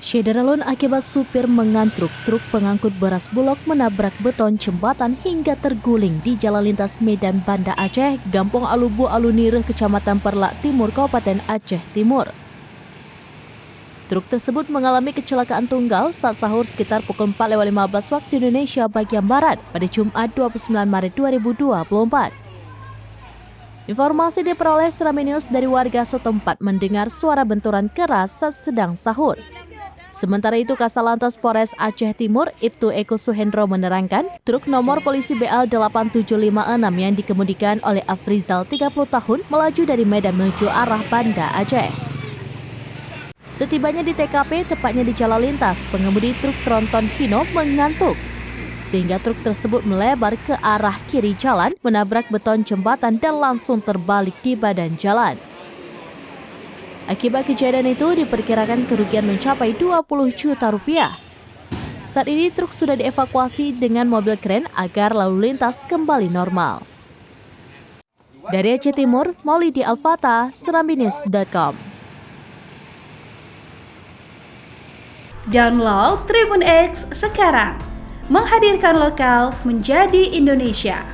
Syederalun akibat supir mengantuk, truk pengangkut beras Bulog menabrak beton jembatan hingga terguling di Jalan Lintas Medan Banda Aceh, Gampong Alubu Alunire, Kecamatan Perlak Timur, Kabupaten Aceh Timur. Truk tersebut mengalami kecelakaan tunggal saat sahur sekitar pukul 4.15 waktu Indonesia bagian Barat pada Jumat 29 Maret 2024. Informasi diperoleh Serambi News dari warga setempat mendengar suara benturan keras saat sedang sahur. Sementara itu, Kasalantas Polres Aceh Timur, Ibtu Eko Suhendro menerangkan, truk nomor polisi BL 8756 yang dikemudikan oleh Afrizal 30 tahun melaju dari Medan menuju arah Banda Aceh. Setibanya di TKP, tepatnya di jalan lintas, pengemudi truk tronton Hino mengantuk, sehingga truk tersebut melebar ke arah kiri jalan, menabrak beton jembatan dan langsung terbalik di badan jalan. Akibat kejadian itu diperkirakan kerugian mencapai 20 juta rupiah. Saat ini truk sudah dievakuasi dengan mobil kren agar lalu lintas kembali normal. Dari Aceh Timur, Maulidi Alfata, serambinews.com. Download Tribun X sekarang, menghadirkan lokal menjadi Indonesia.